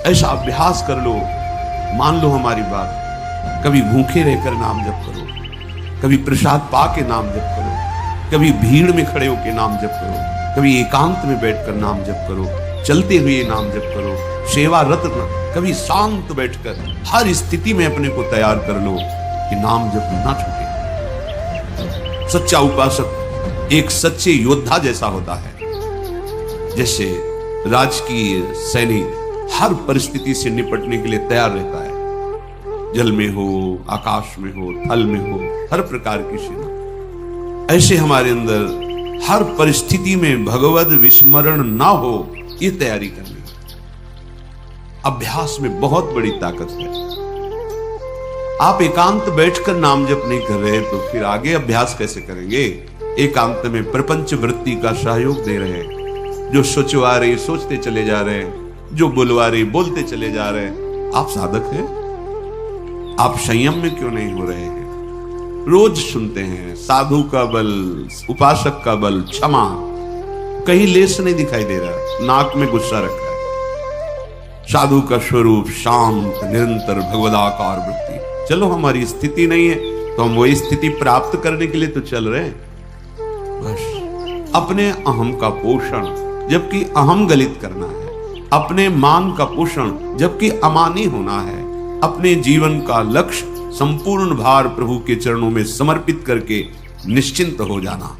ऐसा अभ्यास कर लो, मान लो हमारी बात। कभी भूखे रहकर नाम जप करो, कभी प्रसाद पा के नाम जप करो, कभी भीड़ में खड़े होकर नाम जप करो, कभी एकांत में बैठकर नाम जप करो, चलते हुए नाम जप करो, सेवारत, कभी शांत बैठकर हर स्थिति में अपने को तैयार कर लो कि नाम जप ना छूटे। सच्चा उपासक एक सच्चे योद्धा जैसा होता है। जैसे राजकीय सैनिक हर परिस्थिति से निपटने के लिए तैयार रहता है, जल में हो, आकाश में हो, थल में हो, हर प्रकार की सेना। ऐसे हमारे अंदर हर परिस्थिति में भगवद विस्मरण ना हो, ये तैयारी करनी। अभ्यास में बहुत बड़ी ताकत है। आप एकांत बैठकर नाम जप नहीं कर रहे तो फिर आगे अभ्यास कैसे करेंगे? एकांत में प्रपंच वृत्ति का सहयोग दे रहे हैं, जो सोचवा रहे सोचते चले जा रहे हैं, जो बुलवा रहे बोलते चले जा रहे हैं। आप साधक हैं, आप संयम में क्यों नहीं हो रहे हैं? रोज सुनते हैं साधु का बल, उपासक का बल क्षमा, कहीं लेस नहीं दिखाई दे रहा, नाक में गुस्सा रखा है। साधु का स्वरूप शांत, निरंतर भगवदाकार वृत्ति। चलो हमारी स्थिति नहीं है तो हम वही स्थिति प्राप्त करने के लिए तो चल रहे हैं। बस अपने अहम का पोषण जबकि अहम गलित करना है, अपने मान का पोषण जबकि अमानी होना है, अपने जीवन का लक्ष्य संपूर्ण भार प्रभु के चरणों में समर्पित करके निश्चिंत हो जाना।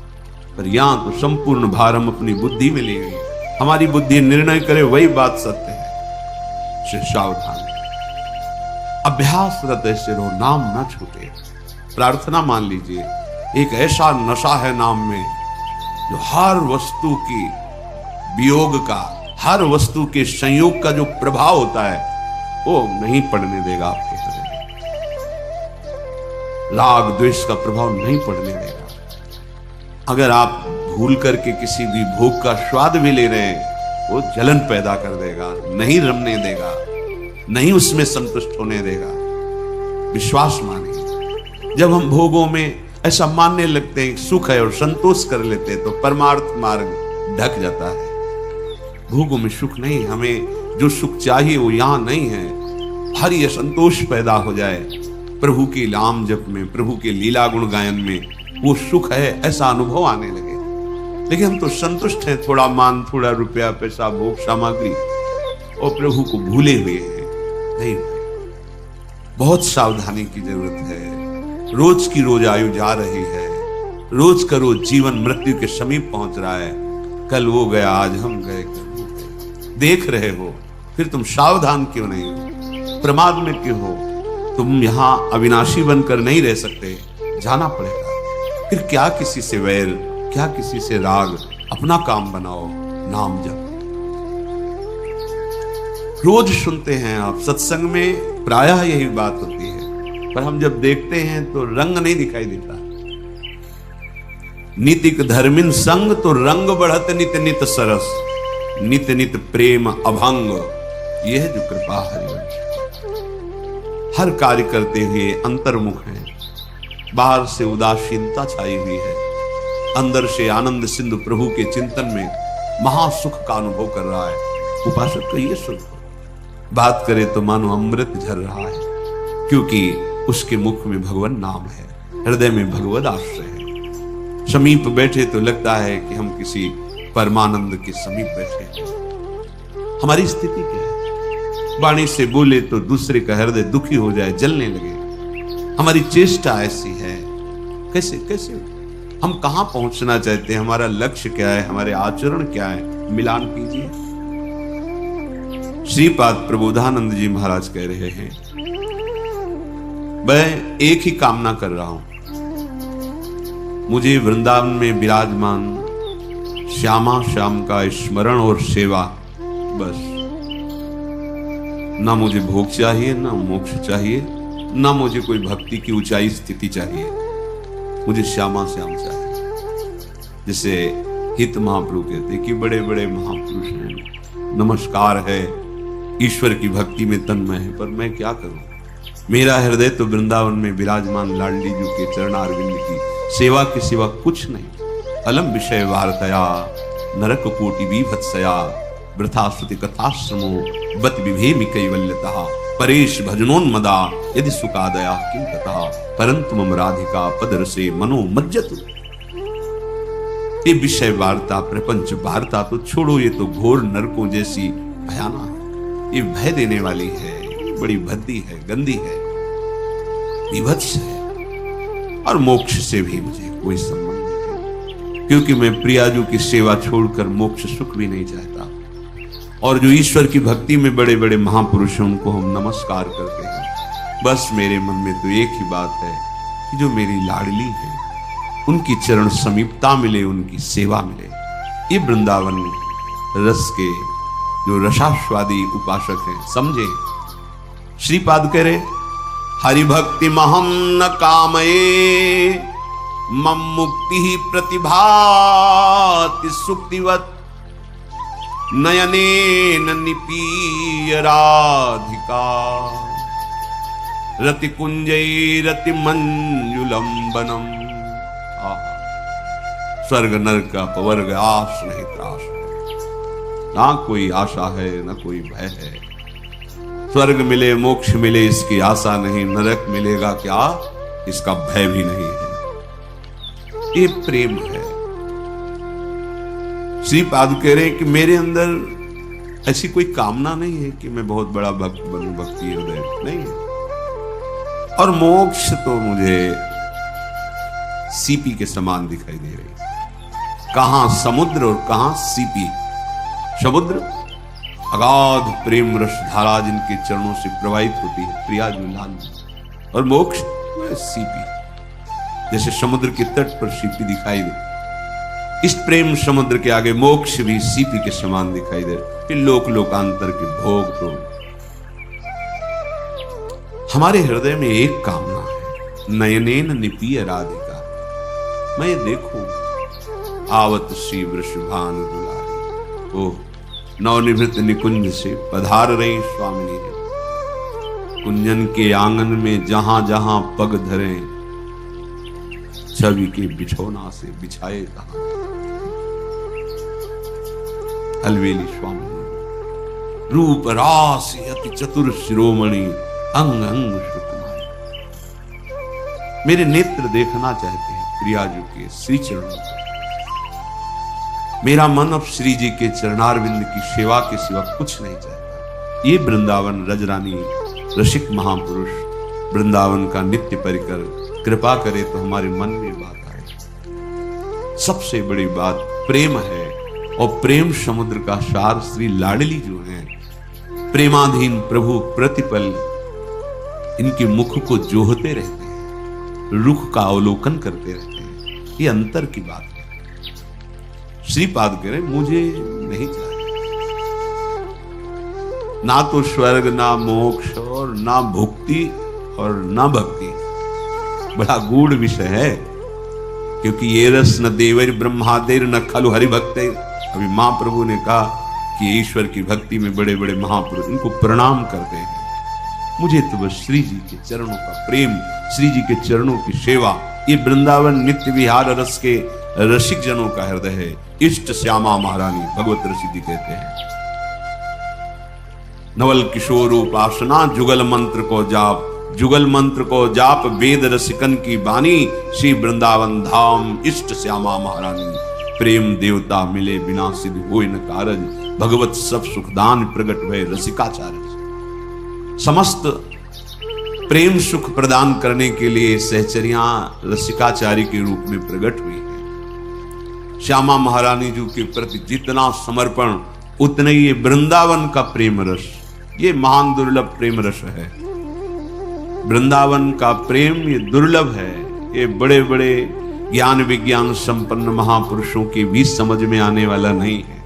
पर यहां तो संपूर्ण भार हम अपनी बुद्धि में ले गए, हमारी बुद्धि निर्णय करे वही बात सत्य है। सावधान, अभ्यासरत ऐसे रहो, नाम ना छूटे। प्रार्थना मान लीजिए, एक ऐसा नशा है नाम में जो हर वस्तु की वियोग का, हर वस्तु के संयोग का जो प्रभाव होता है वो नहीं पड़ने देगा आपके हृदय में। राग द्वेष का प्रभाव नहीं पड़ने देगा। अगर आप भूल करके किसी भी भोग का स्वाद भी ले रहे हैं, वो जलन पैदा कर देगा, नहीं रमने देगा, नहीं उसमें संतुष्ट होने देगा। विश्वास मानिए, जब हम भोगों में ऐसा मानने लगते हैं सुख है और संतोष कर लेते हैं तो परमार्थ मार्ग ढक जाता है। भोगों में सुख नहीं, हमें जो सुख चाहिए वो यहां नहीं है। हर ये संतोष पैदा हो जाए प्रभु के नाम जप में, प्रभु के लीला गुण गायन में, वो सुख है ऐसा अनुभव आने लगे। लेकिन हम तो संतुष्ट हैं, थोड़ा मान, थोड़ा रुपया, पैसा, भोग सामग्री, और प्रभु को भूले हुए हैं। नहीं, बहुत सावधानी की जरूरत है। रोज की रोज आयु जा रही है, रोज का रोज जीवन मृत्यु के समीप पहुंच रहा है। कल वो गया, आज हम गए, कल वो गए। देख रहे हो, फिर तुम सावधान क्यों नहीं हो? प्रमाद में क्यों हो? तुम यहां अविनाशी बनकर नहीं रह सकते, जाना पड़ेगा। फिर क्या किसी से वैर, क्या किसी से राग, अपना काम बनाओ, नाम जप। रोज सुनते हैं आप सत्संग में, प्रायः यही बात होती है, पर हम जब देखते हैं तो रंग नहीं दिखाई देता। नितिक धर्मिन संग तो रंग बढ़त नित नित सरस, नित नित प्रेम अभंग, यह जो कृपा हरिवंश। हर कार्य करते हुए अंतर्मुख है, बाहर से उदासीनता छाई हुई है, अंदर से आनंद सिंधु प्रभु के चिंतन में महासुख का अनुभव कर रहा है। उपासक का ये सुख, बात करे तो मानो अमृत झर रहा है, क्योंकि उसके मुख में भगवान नाम है, हृदय में भगवद आश्रय है। समीप बैठे तो लगता है कि हम किसी परमानंद के समीप बैठे। हमारी स्थिति क्या है? वाणी से बोले तो दूसरे का हृदय दुखी हो जाए, जलने लगे। हमारी चेष्टा ऐसी है। कैसे कैसे हम कहां पहुंचना चाहते हैं? हमारा लक्ष्य क्या है? हमारे आचरण क्या है? मिलान कीजिए। श्रीपाद प्रबोधानंद जी महाराज कह रहे हैं, मैं एक ही कामना कर रहा हूं, मुझे वृंदावन में विराजमान श्यामा श्याम का स्मरण और सेवा, बस। ना मुझे भोग चाहिए, ना मोक्ष चाहिए, ना मुझे कोई भक्ति की ऊंचाई स्थिति चाहिए, मुझे श्यामा श्याम चाहिए। जिसे हित महाप्रभु कहते कि बड़े बड़े महापुरुष हैं, नमस्कार है, ईश्वर की भक्ति में तन्मय है, पर मैं क्या करूं? मेरा हृदय तो वृंदावन में विराजमान लाडली जी के चरणारविंद की सेवा के सिवा कुछ नहीं। अलम विषय वार्तया नरक कोटि विभत्सया वृथा श्रुति कथाश्रमो बत विभेमि कैवल्यतः परेश भजनोन्मदा यदि सुखादया किं तथा परंतु मम राधिका पदरसे मनो मज्जतु। ये विषय वार्ता प्रपंच वार्ता तो छोड़ो, ये तो घोर नरकों जैसी भयानक है, ये भय देने वाली है, बड़ी भद्दी है, गंदी है, विभत्स है, और मोक्ष से भी मुझे कोई संबंध नहीं, क्योंकि मैं प्रियाजू की सेवा छोड़कर मोक्ष सुख भी नहीं चाहता। और जो ईश्वर की भक्ति में बड़े बड़े महापुरुष हैं उनको हम नमस्कार करते हैं। बस मेरे मन में तो एक ही बात है कि जो मेरी लाडली है उनकी चरण समीपता मिले, उनकी सेवा मिले। ये वृंदावन रस के जो रसास्वादी उपासक हैं समझे। श्रीपाद कह रहे हरि भक्ति महम न कामये मम मुक्ति ही प्रतिभाति सुक्तिवत नयने निपीय राधिका रति कुंजई रति मंजुलम बनम। स्वर्ग नरक का पवर्ग आश नहीं त्रास, ना कोई आशा है ना कोई भय है। स्वर्ग मिले मोक्ष मिले इसकी आशा नहीं, नरक मिलेगा क्या इसका भय भी नहीं है। ये प्रेम है। श्रीपाद कह रहे कि मेरे अंदर ऐसी कोई कामना नहीं है कि मैं बहुत बड़ा भक्त बनूं, भक्ति हृदय नहीं है। और मोक्ष तो मुझे सीपी के समान दिखाई दे रही, कहां समुद्र और कहां सीपी। समुद्र अगाध प्रेम रस धारा जिनके चरणों से प्रवाहित होती है प्रियाज लाल, और मोक्ष सीपी, जैसे समुद्र के तट पर सीपी दिखाई दे, इस प्रेम समुद्र के आगे मोक्ष भी सीपी के समान दिखाई दे। फिर लोक लोकांतर के भोग तो हमारे हृदय में एक कामना है, नयनेन निपीय राधिका, मैं देखूं आवत श्री वृषभान दुलारी। ओह नवनिभृत निकुंज से पधार रही स्वामिनी है। कुंजन के आंगन में जहां जहां पग धरे, छवि के बिछौना से बिछाए कहां। अलवेली स्वामी रूप रास अति चतुर शिरोमणि अंग अंग सुकुमारी। मेरे नेत्र देखना चाहते हैं प्रियाजू के श्री चरणों को। मेरा मन अब श्री जी के चरणारविंद की सेवा के सिवा कुछ नहीं चाहता। ये वृंदावन रजरानी रसिक महापुरुष वृंदावन का नित्य परिकर कृपा करे तो हमारे मन में बात आए। सबसे बड़ी बात प्रेम है, और प्रेम समुद्र का सार श्री लाडली जो है, प्रेमाधीन प्रभु प्रतिपल इनके मुख को जोहते रहते हैं, रुख का अवलोकन करते रहते हैं। ये अंतर की बात है। श्रीपाद कह रहे मुझे नहीं चाहिए ना तो स्वर्ग ना मोक्ष और ना भुक्ति और ना भक्ति। बड़ा गूढ़ विषय है, क्योंकि ये रस न देवर ब्रह्मादेर न खलु हरि भक्ते। अभी महाप्रभु ने कहा कि ईश्वर की भक्ति में बड़े बड़े महापुरुष इनको प्रणाम करते हैं। मुझे तो बस श्री जी के चरणों का प्रेम, श्री जी के चरणों की सेवा। ये वृंदावन नित्य विहार रस के रसिक जनों का हृदय है। इष्ट श्यामा महारानी भगवत रसिदी कहते हैं। नवल किशोर उपासना जुगल मंत्र को जाप, जुगल मंत्र को जाप वेद रसिकन की बानी। श्री वृंदावन धाम इष्ट श्यामा महारानी, प्रेम देवता मिले बिना सिद्ध होय न कारज। भगवत सब सुखदान प्रगट भय रसिकाचार्य। समस्त प्रेम सुख प्रदान करने के लिए सहचरियां रसिकाचार्य के रूप में प्रकट हुई है। श्यामा महारानी जी के प्रति जितना समर्पण उतने ये वृंदावन का प्रेम रस, ये महान दुर्लभ प्रेम रस है। वृंदावन का प्रेम ये दुर्लभ है। ये बड़े बड़े ज्ञान विज्ञान संपन्न महापुरुषों के भी समझ में आने वाला नहीं है।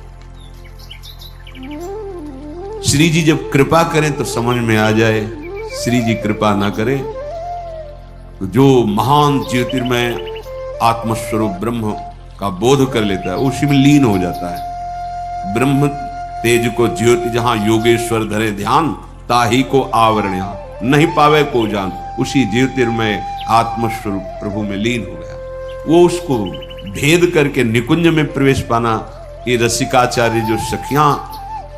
श्री जी जब कृपा करें तो समझ में आ जाए, श्री जी कृपा ना करें तो जो महान ज्योतिर्मय आत्मस्वरूप ब्रह्म का बोध कर लेता है उसी में लीन हो जाता है। ब्रह्म तेज को ज्योति जहां योगेश्वर धरे ध्यान, ताही को आवरण नहीं पावे को जान। उसी ज्योतिर्मय आत्मस्वरूप प्रभु में लीन हो गया। वो उसको भेद करके निकुंज में प्रवेश पाना, ये रसिकाचार्य जो सखियां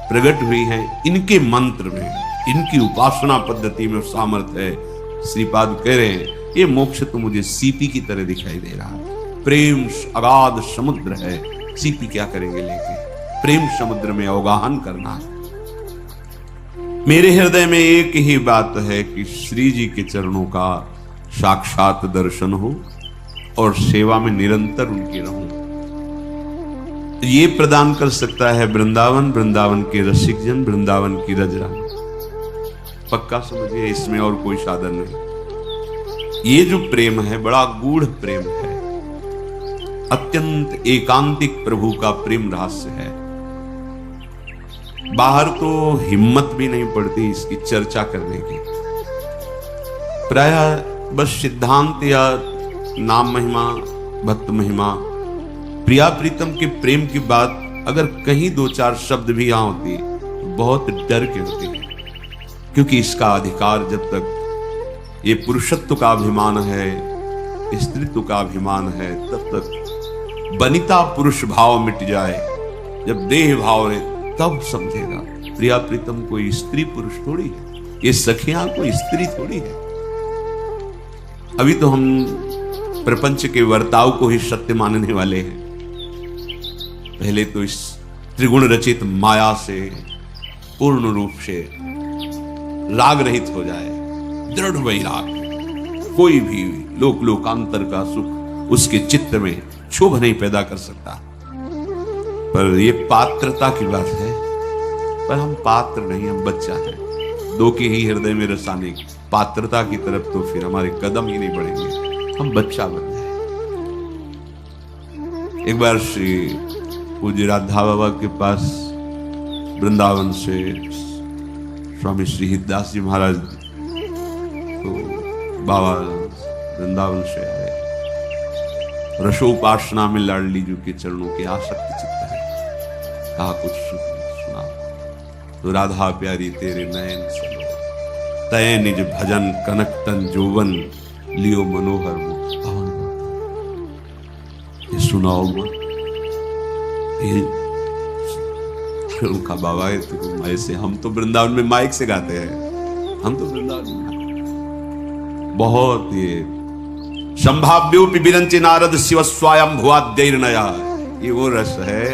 प्रकट हुई हैं, इनके मंत्र में, इनकी उपासना पद्धति में सामर्थ्य है। श्रीपाद कह रहे हैं ये मोक्ष तो मुझे सीपी की तरह दिखाई दे रहा है। प्रेम अगाध समुद्र है, सीपी क्या करेंगे लेके, प्रेम समुद्र में अवगाहन करना है। मेरे हृदय में एक ही बात है कि श्री जी के चरणों का साक्षात दर्शन हो और सेवा में निरंतर उनकी रहूं। ये प्रदान कर सकता है वृंदावन, वृंदावन के रसिक जन, वृंदावन की रजरानी। पक्का समझिए, इसमें और कोई साधन नहीं। ये जो प्रेम है बड़ा गूढ़ प्रेम है, अत्यंत एकांतिक प्रभु का प्रेम रहस्य है। बाहर तो हिम्मत भी नहीं पड़ती इसकी चर्चा करने की। प्रायः बस सिद्धांत या नाम महिमा, भक्त महिमा, प्रिया प्रीतम के प्रेम की बात अगर कहीं दो चार शब्द भी यहां होती तो बहुत डर के होती है, क्योंकि इसका अधिकार जब तक ये पुरुषत्व का अभिमान है, स्त्रीत्व का अभिमान है, तब तक बनिता पुरुष भाव मिट जाए। जब देह भाव है तब समझेगा प्रिया प्रीतम कोई स्त्री पुरुष थोड़ी है, ये सखियां कोई स्त्री थोड़ी है। अभी तो हम प्रपंच के वर्ताव को ही सत्य मानने वाले हैं। पहले तो इस त्रिगुण रचित माया से पूर्ण रूप से राग रहित हो जाए, दृढ़ वैराग, कोई भी लोक लोकांतर का सुख उसके चित्त में क्षोभ नहीं पैदा कर सकता। पर ये पात्रता की बात है, पर हम पात्र नहीं, हम बच्चा है। दो के ही हृदय में रसाने की पात्रता की तरफ तो फिर हमारे कदम ही नहीं बढ़ेंगे, हम बच्चा बन जाए। एक बार श्री पूज्य राधा बाबा के पास वृंदावन से स्वामी श्री हितदास जी महाराज तो बाबा वृंदावन से आए। रसोपासना में लाडली जी के चरणों के आसक्त चित्त है, कहा कुछ सुना तो राधा प्यारी तेरे नयन सुनो, तय निज भजन कनक तन जोवन लियो मनोहर मुख। ये सुनाओ मत, ये उनका बाबा है तो ऐसे हम तो वृंदावन में माइक से गाते हैं, हम तो वृंदावन में बहुत ये संभाव्योपि विरंचि नारद शिव स्वयं भुआद्यैर्नया, ये वो रस है।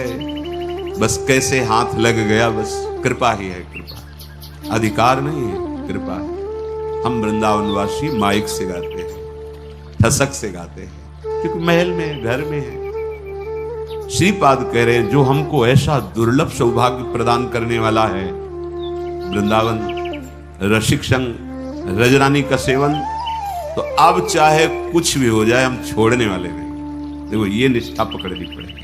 बस कैसे हाथ लग गया, बस कृपा ही है, कृपा, अधिकार नहीं है, कृपा है। हम वृंदावनवासी माइक से गाते हैं, ठसक से गाते हैं, क्योंकि महल में घर में है। श्रीपाद कह रहे हैं जो हमको ऐसा दुर्लभ सौभाग्य प्रदान करने वाला है, वृंदावन, रसिक संग, रजरानी का सेवन, तो अब चाहे कुछ भी हो जाए हम छोड़ने वाले नहीं। देखो ये निष्ठा पकड़नी पड़ेगी।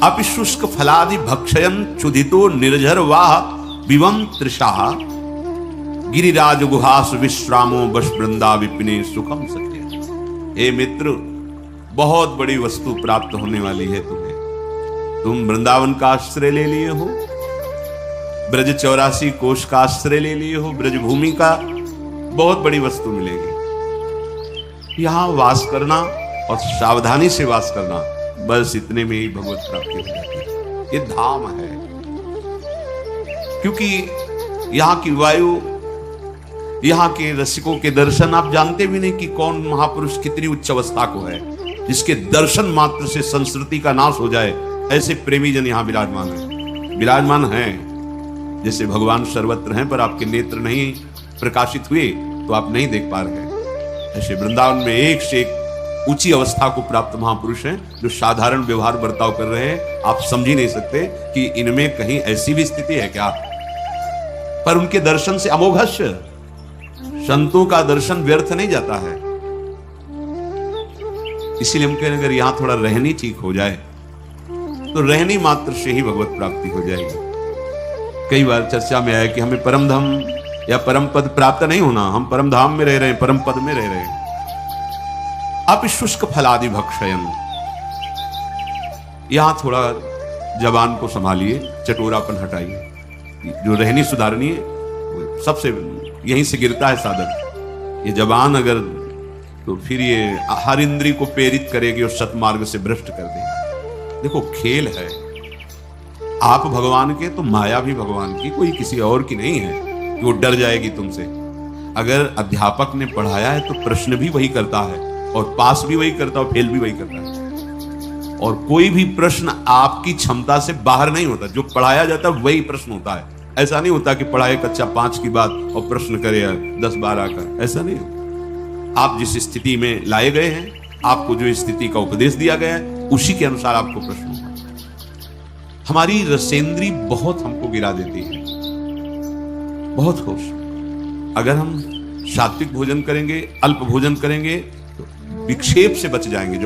अपि शुष्क फलादि भक्षयन क्षुधितो निर्झर वाह विवम तृषा गिरिराज गुहास विश्रामो बस वृंदा विपिने सुखम सखे। हे मित्र, बहुत बड़ी वस्तु प्राप्त होने वाली है तुम्हें। तुम वृंदावन का आश्रय ले लिए हो, ब्रज 84 कोश का आश्रय ले लिए हो, ब्रज भूमि का, बहुत बड़ी वस्तु मिलेगी। यहां वास करना और सावधानी से वास करना, बस इतने में ही भगवत प्राप्ति हो जाती है। ये धाम है, क्योंकि यहां की वायु, यहां के रसिकों के दर्शन, आप जानते भी नहीं कि कौन महापुरुष कितनी उच्च अवस्था को है, जिसके दर्शन मात्र से संस्कृति का नाश हो जाए। ऐसे प्रेमी जन यहां विराजमान हैं। जैसे भगवान सर्वत्र हैं पर आपके नेत्र नहीं प्रकाशित हुए तो आप नहीं देख पा रहे। ऐसे वृंदावन में एक से एक ऊंची अवस्था को प्राप्त महापुरुष हैं, जो साधारण व्यवहार बर्ताव कर रहे हैं। आप समझ ही नहीं सकते कि इनमें कहीं ऐसी भी स्थिति है क्या, पर उनके दर्शन से अमोघस्य, संतों का दर्शन व्यर्थ नहीं जाता है। इसीलिए हम कह रहे हैं अगर यहां थोड़ा रहनी ठीक हो जाए तो रहनी मात्र से ही भगवत प्राप्ति हो जाएगी। कई बार चर्चा में आया कि हमें परम धाम या परम पद प्राप्त नहीं होना, हम परम धाम में रह रहे हैं, परम पद में रह रहे हैं। आप शुष्क फलादि भक्षयन, यहां थोड़ा जबान को संभालिए, चटोरापन हटाइए। जो रहनी सुधारनी है सबसे यहीं से गिरता है साधन। ये जबान अगर, तो फिर ये हर इंद्री को प्रेरित करेगी और सतमार्ग से भ्रष्ट कर देगी। देखो खेल है, आप भगवान के तो माया भी भगवान की, कोई किसी और की नहीं है कि वो डर जाएगी तुमसे। अगर अध्यापक ने पढ़ाया है तो प्रश्न भी वही करता है, और पास भी वही करता है और फेल भी वही करता है। और कोई भी प्रश्न आपकी क्षमता से बाहर नहीं होता, जो पढ़ाया जाता है वही प्रश्न होता है। ऐसा नहीं होता कि पढ़ाए कक्षा 5 की बात और प्रश्न करे 10-12 का, ऐसा नहीं होता। आप जिस स्थिति में लाए गए हैं, आपको जो स्थिति का उपदेश दिया गया है, उसी के अनुसार आपको प्रश्न होगा। हमारी रसेंद्री बहुत हमको गिरा देती है, बहुत खुश। अगर हम सात्विक भोजन करेंगे, अल्प भोजन करेंगे, तो विक्षेप से बच जाएंगे। जो